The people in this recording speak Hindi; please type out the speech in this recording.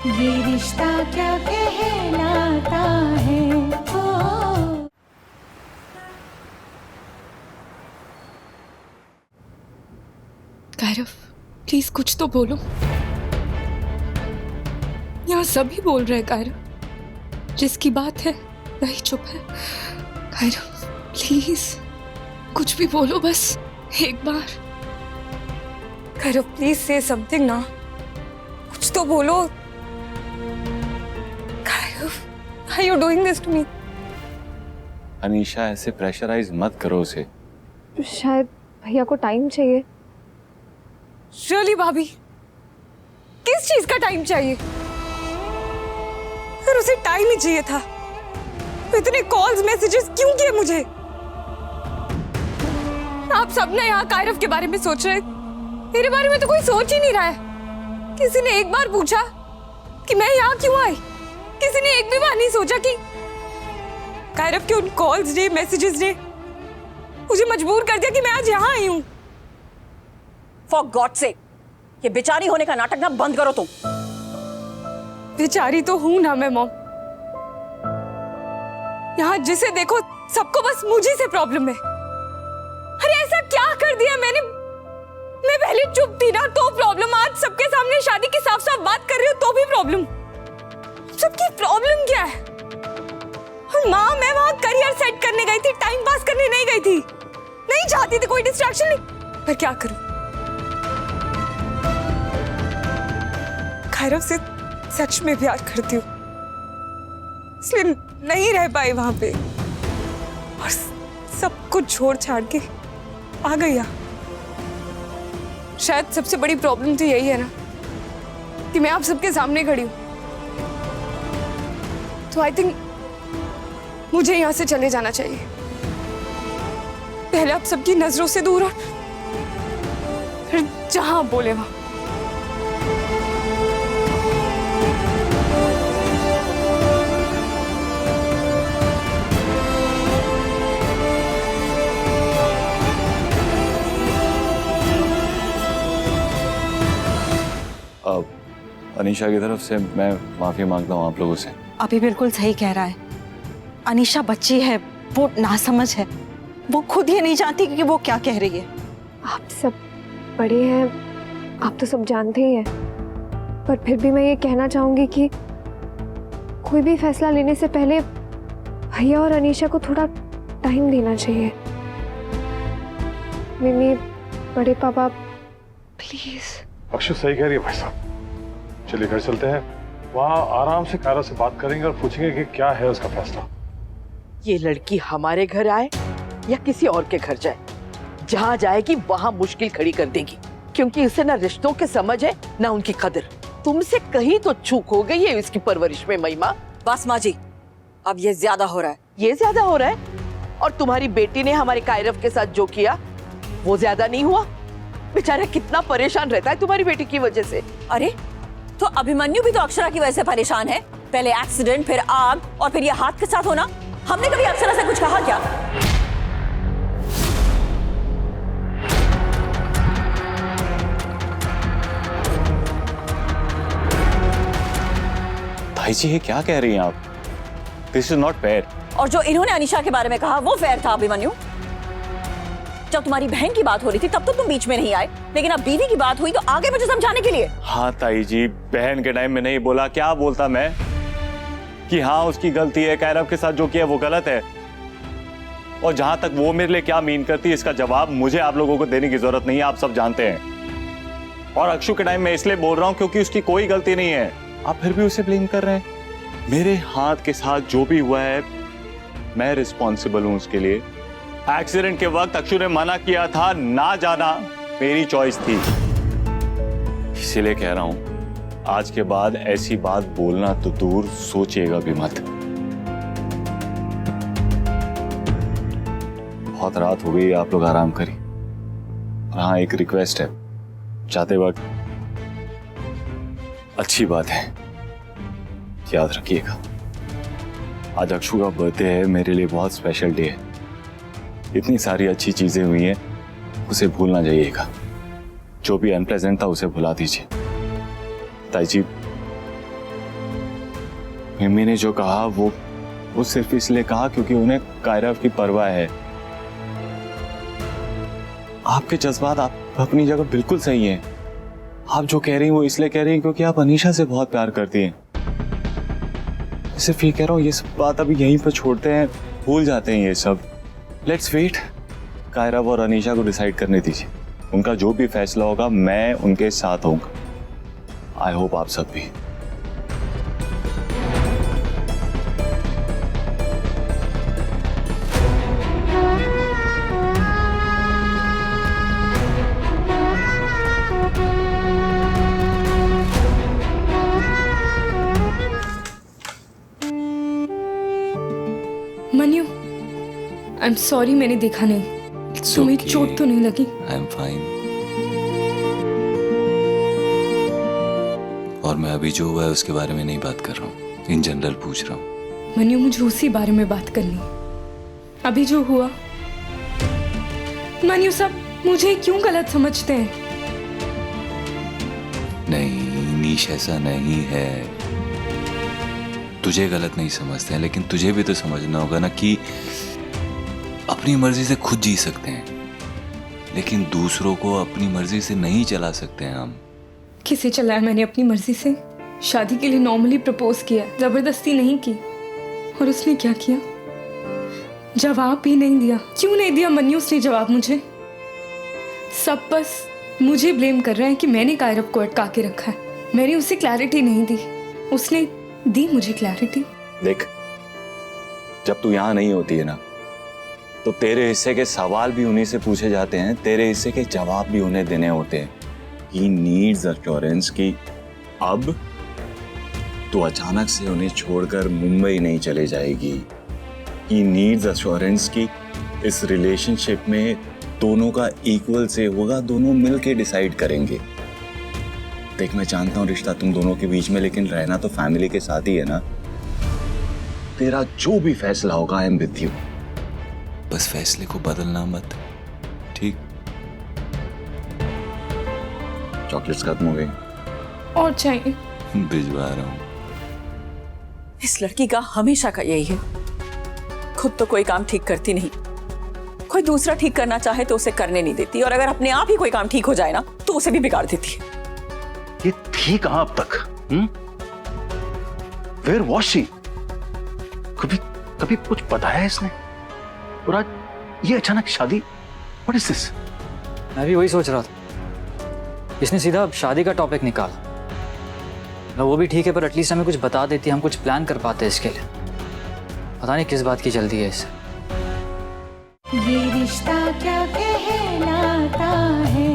ये रिश्ता क्या कहलाता है। ओ कायरव, प्लीज कुछ तो बोलो। यहाँ सभी बोल रहे हैं कायरव, जिसकी बात है वही चुप है। कायरव प्लीज कुछ भी बोलो, बस एक बार। कायरव प्लीज से समथिंग ना, कुछ तो बोलो। Kairav, why are you doing this to me? Anisha, ऐसे प्रेशराइज मत करो उसे। शायद भैया को टाइम चाहिए। रियली भाभी, किस चीज का टाइम चाहिए? फिर उसे टाइम ही चाहिए था, तो इतने कॉल्स मैसेजेस क्यों किए मुझे? आप सबने यहाँ कायरव के बारे में सोच रहे, मेरे बारे में तो कोई सोच ही नहीं रहा है। किसी ने एक बार पूछा कि मैं यहाँ क्यों आई? किसी ने एक भी बार नहीं सोचा कि कायरव के उन कॉल्स ने, मैसेजेस ने मुझे मजबूर कर दिया कि मैं आज यहाँ आई हूँ। फॉर गॉड सेक, ये बेचारी होने का नाटक ना बंद करो तुम। बेचारी तो हूं ना मैं मॉम। यहाँ जिसे देखो सबको बस मुझे से प्रॉब्लम है। अरे ऐसा क्या कर दिया मैंने? मैं पहले चुप थी ना तो प्रॉब्लम, आज सबके सामने शादी की साफ साफ बात कर रही हूँ तो भी प्रॉब्लम। सबकी प्रॉब्लम क्या है? और माँ, मैं वहां करियर सेट करने गई थी, टाइम पास करने नहीं गई थी। नहीं चाहती थी कोई डिस्ट्रैक्शन नहीं, पर क्या करूं? कायरव से सच में प्यार करती हूँ, इसलिए नहीं रह पाई वहां पे और सब कुछ छोड़ छाड़ के आ गई यहाँ। शायद सबसे बड़ी प्रॉब्लम तो यही है ना कि मैं आप सबके सामने खड़ी हूँ, तो आई थिंक मुझे यहाँ से चले जाना चाहिए। पहले आप सबकी नजरों से दूर और फिर जहां बोले वहां। अनीशा की तरफ से मैं माफी मांगता हूँ आप लोगों से। अभी बिल्कुल सही कह रहा है। अनीशा बच्ची है, वो नासमझ है, वो खुद ही नहीं जानती कि वो क्या कह रही है। आप सब बड़े हैं, आप तो सब जानते ही हैं, पर फिर भी मैं ये कहना चाहूंगी कि कोई भी फैसला लेने से पहले भैया और अनीशा को थोड़ा टाइम देना चाहिए। मिमी, बड़े पापा, प्लीज। अक्षु सही कह रही है भाई साहब, चलिए घर चलते हैं, वहाँ आराम से कायरव से बात करेंगे और पूछेंगे कि क्या है उसका फैसला। ये लड़की हमारे घर आए या किसी और के घर जाए, जहाँ जाएगी वहाँ मुश्किल खड़ी कर देगी, क्योंकि इसे ना रिश्तों के समझ है ना उनकी कदर। तुमसे कहीं तो चूक हो गई है इसकी परवरिश में महिमा। बस माँ जी, अब ये ज्यादा हो रहा है। ये ज्यादा हो रहा है? और तुम्हारी बेटी ने हमारे कायरव के साथ जो किया वो ज्यादा नहीं हुआ? बेचारा कितना परेशान रहता है तुम्हारी बेटी की वजह से। अरे तो अभिमन्यु भी तो अक्षरा की वजह से परेशान है। पहले एक्सीडेंट, फिर आग और फिर ये हाथ के साथ होना। हमने कभी अक्षरा से कुछ कहा क्या? भाई जी, ये क्या कह रही हैं आप? This is not fair. और जो इन्होंने अनीशा के बारे में कहा वो फेयर था अभिमन्यु? जब तुम्हारी बहन की बात हो रही थी तब तो तुम बीच में नहीं आए, लेकिन अब बीवी की बात हुई तो आगे मुझे समझाने के लिए। हाँ ताई जी, बहन के टाइम में नहीं बोला, क्या बोलता मैं कि हाँ उसकी गलती है, कायरव के साथ जो किया वो गलत है। और जहां तक वो मेरे लिए क्या मीन करती है इसका जवाब मुझे आप लोगों को देने की जरूरत नहीं है, आप सब जानते हैं। और अक्षु के टाइम में इसलिए बोल रहा हूं क्योंकि उसकी कोई गलती नहीं है, आप फिर भी उसे ब्लेम कर रहे हैं। मेरे हाथ के साथ जो भी हुआ है मैं रिस्पॉन्सिबल हूं उसके लिए। एक्सीडेंट के वक्त अक्षु ने मना किया था, ना जाना मेरी चॉइस थी, इसीलिए कह रहा हूं आज के बाद ऐसी बात बोलना तो दूर, सोचिएगा भी मत। बहुत रात हो गई, आप लोग आराम करिए। और हाँ, एक रिक्वेस्ट है, जाते वक्त अच्छी बात है याद रखिएगा, आज अक्षु का बर्थडे है, मेरे लिए बहुत स्पेशल डे है। इतनी सारी अच्छी चीजें हुई हैं, उसे भूल ना जाइएगा। जो भी अनप्लेजेंट था उसे भुला दीजिए। ताई जी, मिमी ने जो कहा वो सिर्फ इसलिए कहा क्योंकि उन्हें कायरव की परवाह है। आपके जज्बात आप अपनी जगह बिल्कुल सही हैं। आप जो कह रही हैं वो इसलिए कह रही हैं क्योंकि आप अनीशा से बहुत प्यार करती हैं। सिर्फ ये कह रहा हूँ, ये सब बात अभी यहीं पर छोड़ते हैं, भूल जाते हैं ये सब। लेट्स वेट, कायरव और अनीशा को डिसाइड करने दीजिए। उनका जो भी फैसला होगा मैं उनके साथ होऊंगा। आई होप आप सब भी। मन्यू, आई एम सॉरी, मैंने देखा नहीं। तुम्हें चोट तो नहीं लगी? I am fine. और मैं अभी जो हुआ है उसके बारे में नहीं बात कर रहा हूँ, इन जनरल पूछ रहा हूँ। मन्यू, मुझे उसी बारे में बात करनी। अभी जो हुआ। मन्यू, सब मुझे क्यों गलत समझते हैं? नहीं नीश, ऐसा नहीं है। तुझे गलत नहीं समझते हैं, लेकिन तुझे भी तो समझना होगा ना कि अपनी मर्जी से खुद जी सकते हैं, लेकिन दूसरों को अपनी मर्जी से नहीं चला सकते हैं हम। किसे चलाया मैंने अपनी मर्जी से? शादी के लिए नॉर्मली प्रपोज किया, जबरदस्ती नहीं की। और उसने क्या किया? जवाब भी नहीं दिया। क्यों नहीं दिया मन्यू उसने जवाब मुझे? सब बस मुझे ब्लेम कर रहे हैं कि मैंने कायरव को अटका के रखा है। मैंने उसे क्लैरिटी नहीं दी, उसने दी मुझे क्लैरिटी। देख, जब तू यहाँ नहीं होती है ना, तो तेरे हिस्से के सवाल भी उन्हीं से पूछे जाते हैं, तेरे हिस्से के जवाब भी उन्हें देने होते हैं। He needs assurance कि अब तू अचानक से उन्हें छोड़कर मुंबई नहीं चले जाएगी। He needs assurance कि इस रिलेशनशिप में दोनों का इक्वल से होगा, दोनों मिलके डिसाइड करेंगे। देख, मैं जानता हूँ रिश्ता तुम दोनों के बीच में, लेकिन रहना तो फैमिली के साथ ही है ना। तेरा जो भी फैसला होगा, आई एम विद यू। बस फैसले को बदलना मत, ठीक? चॉकलेट्स खत्म हो गई। और चाहिए? भिजवा रहा हूँ। इस लड़की का हमेशा का यही है, खुद तो कोई काम ठीक करती नहीं, कोई दूसरा ठीक करना चाहे तो उसे करने नहीं देती, और अगर अपने आप ही कोई काम ठीक हो जाए ना तो उसे भी बिगाड़ देती है। ये थी कहां अब तक? Where was she? कभी कुछ बताया इसने? और आज ये अचानक शादी? What is this? मैं भी वही सोच रहा था। इसने सीधा शादी का टॉपिक निकाला। वो भी ठीक है, पर एटलीस्ट हमें कुछ बता देती, हम कुछ प्लान कर पाते इसके लिए। पता नहीं किस बात की जल्दी है इसे। ये रिश्ता क्या कहलाता है।